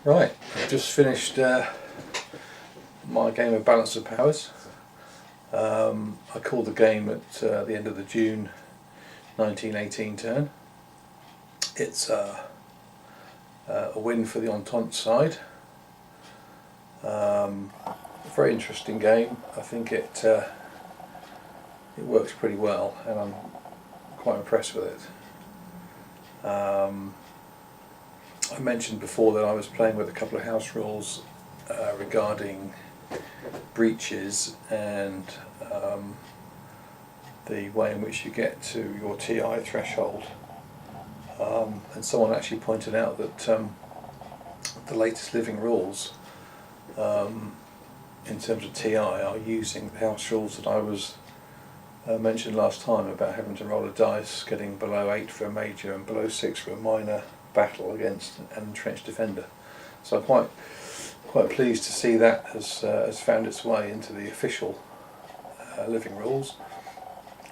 Right, I've just finished my game of Balance of Powers. I called the game at the end of the June 1918 turn. It's a win for the Entente side. A very interesting game. I think it works pretty well, and I'm quite impressed with it. I mentioned before that I was playing with a couple of house rules regarding breaches and the way in which you get to your TI threshold. And someone actually pointed out that the latest living rules in terms of TI are using the house rules that I was mentioned last time about having to roll a dice, getting below 8 for a major and below 6 for a minor battle against an entrenched defender. So I'm quite pleased to see that has found its way into the official living rules.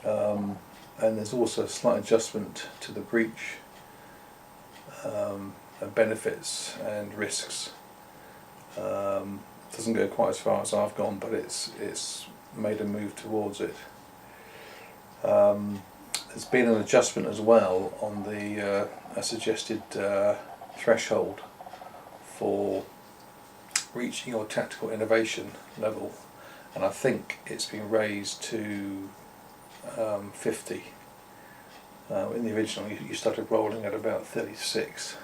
And there's also a slight adjustment to the breach benefits and risks. Doesn't go quite as far as I've gone, but it's made a move towards it. There's been an adjustment as well on the suggested threshold for reaching your tactical innovation level, and I think it's been raised to 50. In the original you started rolling at about 36.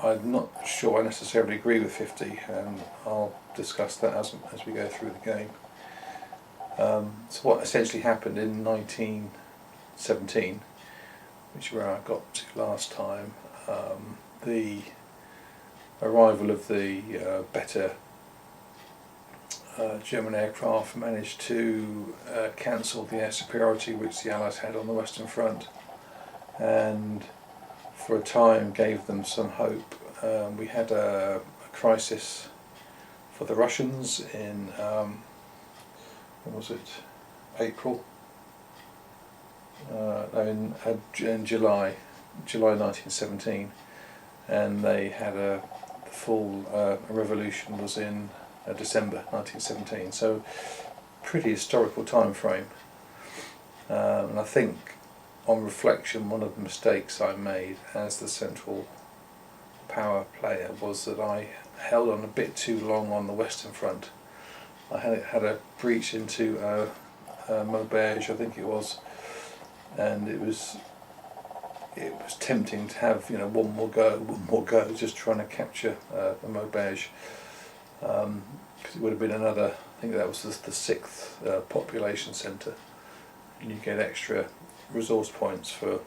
I'm not sure I necessarily agree with 50, and I'll discuss that as we go through the game. So what essentially happened in 1917, which is where I got to last time, the arrival of the better German aircraft managed to cancel the air superiority which the Allies had on the Western Front, and for a time gave them some hope. We had a crisis for the Russians in when was it? April? In July 1917, and they had the full revolution was in December 1917. So pretty historical time frame. And I think, on reflection, one of the mistakes I made as the central power player was that I held on a bit too long on the Western Front. I had a breach into Maubeuge, I think it was, and it was tempting to have one more go, just trying to capture the Maubeuge, because it would have been another. I think that was the 6th population centre, and you get extra resource points for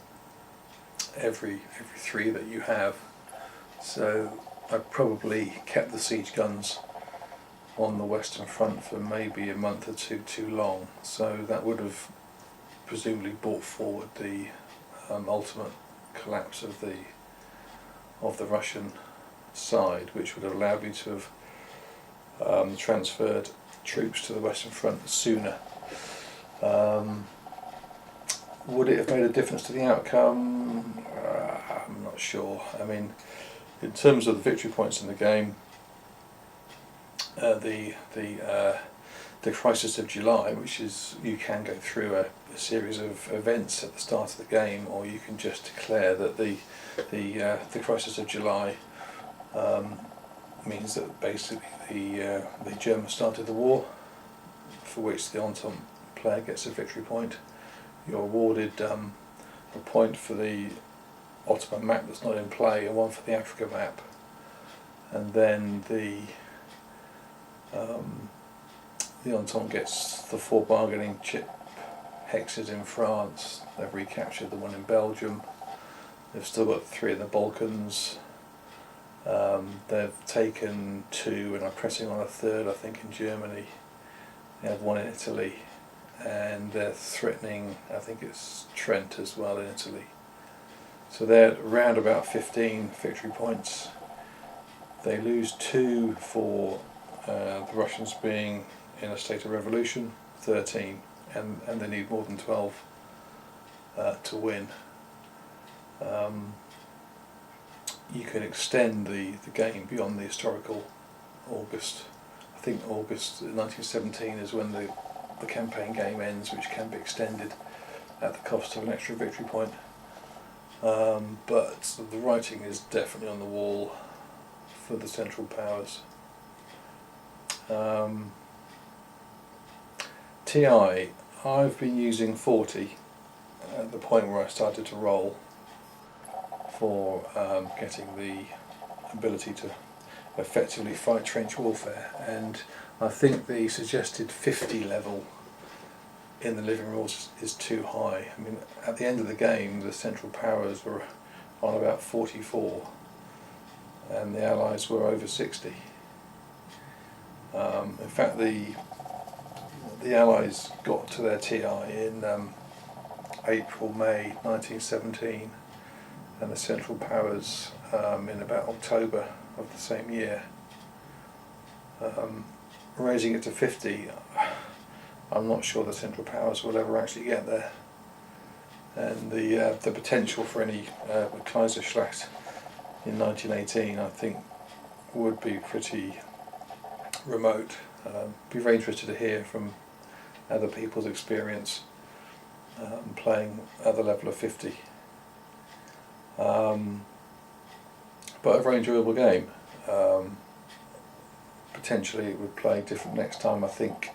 every 3 that you have. So I probably kept the siege guns on the Western Front for maybe a month or two too long, so that would have presumably brought forward the ultimate collapse of the Russian side, which would have allowed me to have transferred troops to the Western Front sooner. Would it have made a difference to the outcome? I'm not sure. I mean, in terms of the victory points in the game, the crisis of July, which is you can go through a series of events at the start of the game, or you can just declare that the crisis of July means that basically the Germans started the war, for which the Entente player gets a victory point. You're awarded a point for the Ottoman map that's not in play, and one for the Africa map, and then the Entente gets the 4 bargaining chip hexes in France. They've recaptured the one in Belgium. They've still got 3 in the Balkans. They've taken 2 and are pressing on a 3rd, I think, in Germany. They have 1 in Italy, and they're threatening, I think it's Trent as well in Italy. So they're around about 15 victory points. They lose 2 for the Russians being in a state of revolution, 13, and they need more than 12 to win. you can extend the game beyond the historical August. I think August 1917 is when the campaign game ends, which can be extended at the cost of an extra victory point. But the writing is definitely on the wall for the Central Powers. TI, I've been using 40 at the point where I started to roll for getting the ability to effectively fight trench warfare, and I think the suggested 50 level in the living rules is too high. I mean, at the end of the game the Central Powers were on about 44 and the Allies were over 60. In fact, the Allies got to their TI in April, May 1917, and the Central Powers in about October of the same year. Raising it to 50, I'm not sure the Central Powers will ever actually get there, and the potential for any Kaiserschlacht in 1918, I think, would be pretty remote. Be very interested to hear from other people's experience playing at the level of 50. But a very enjoyable game. Potentially it would play different next time. I think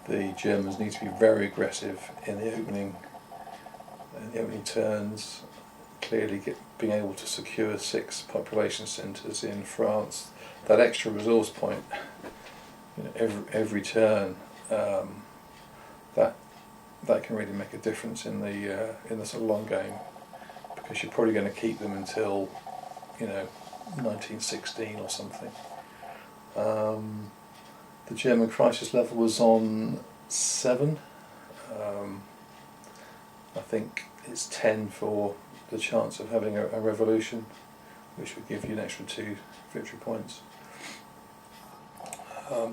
the Germans need to be very aggressive in the opening turns. Clearly being able to secure 6 population centres in France, that extra resource point, every turn, that can really make a difference in the sort of long game, because you're probably going to keep them until 1916 or something. The German crisis level was on 7. I think it's 10 for the chance of having a revolution, which would give you an extra 2 victory points.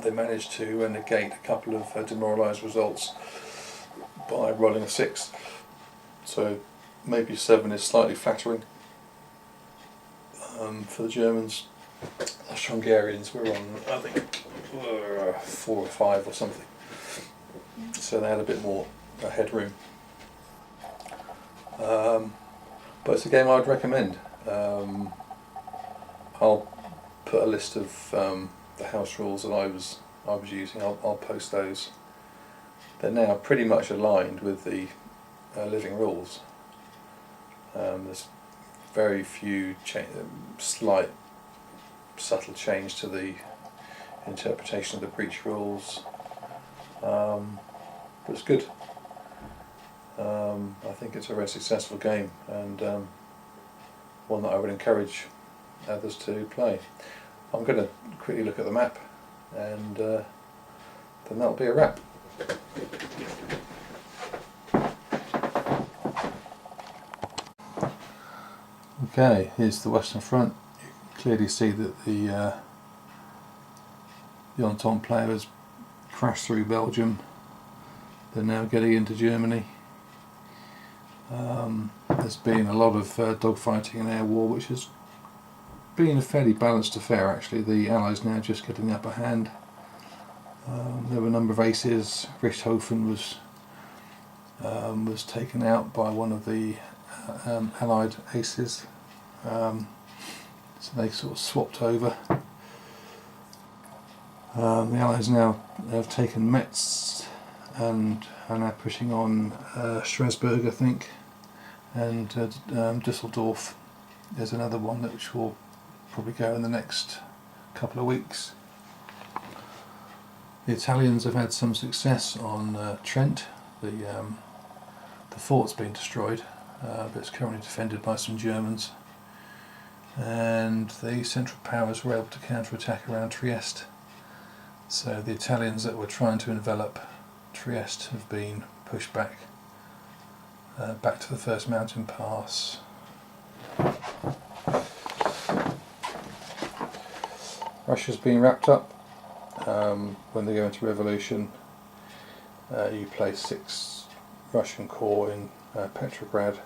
They managed to negate a couple of demoralised results by rolling a 6, so maybe 7 is slightly flattering for the Germans. The Hungarians were on, I think, 4 or 5 or something, so they had a bit more headroom. But it's a game I would recommend. I'll put a list of the house rules that I was using. I'll post those. They're now pretty much aligned with the living rules. There's very few slight subtle change to the interpretation of the breach rules, but it's good. I think it's a very successful game, and one that I would encourage others to play. I'm going to quickly look at the map, and then that'll be a wrap. Okay, here's the Western Front. You can clearly see that the Entente players crashed through Belgium. They're now getting into Germany. There's been a lot of dogfighting and air war, which has been a fairly balanced affair actually. The Allies now just getting the upper hand. There were a number of aces. Richthofen was taken out by one of the Allied aces, so they sort of swapped over. The Allies now have taken Metz and are now pushing on Strasbourg, I think, and Düsseldorf. There's another one which will probably go in the next couple of weeks. The Italians have had some success on Trent. The fort's been destroyed, but it's currently defended by some Germans, and the Central Powers were able to counter-attack around Trieste. So the Italians that were trying to envelop Trieste have been pushed back to the first mountain pass. Russia's been wrapped up. When they go into revolution, you place 6 Russian corps in Petrograd,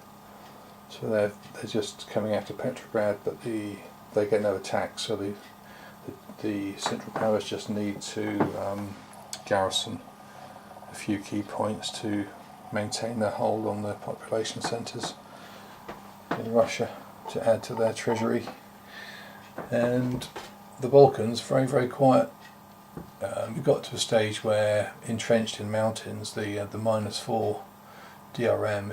So they're just coming out of Petrograd, but they get no attack. So the Central Powers just need to garrison a few key points to maintain their hold on the population centres in Russia to add to their treasury. And the Balkans, very, very quiet. We got to a stage where, entrenched in mountains, the -4 DRM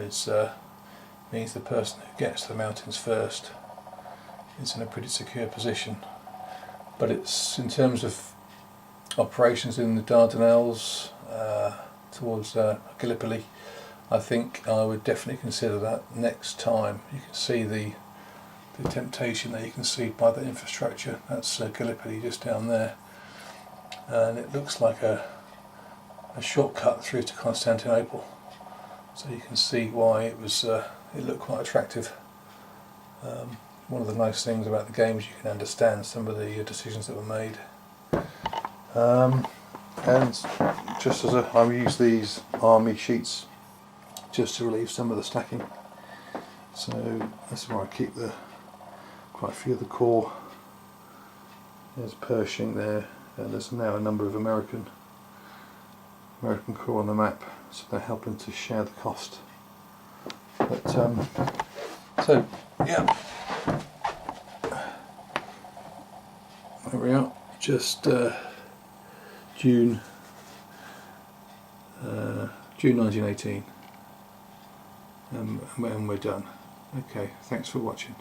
means the person who gets to the mountains first is in a pretty secure position. But it's, in terms of operations in the Dardanelles towards Gallipoli, I think I would definitely consider that next time. You can see the temptation there, you can see by the infrastructure. That's Gallipoli just down there, and it looks like a shortcut through to Constantinople, so you can see why it looked quite attractive. One of the nice things about the game is you can understand some of the decisions that were made. And just as I use these army sheets just to relieve some of the stacking, so that's where I keep quite a few of the core. There's Pershing there, and there's now a number of American core on the map, so they're helping to share the cost. But so yeah, there we are. Just June 1918, and we're done. Okay, thanks for watching.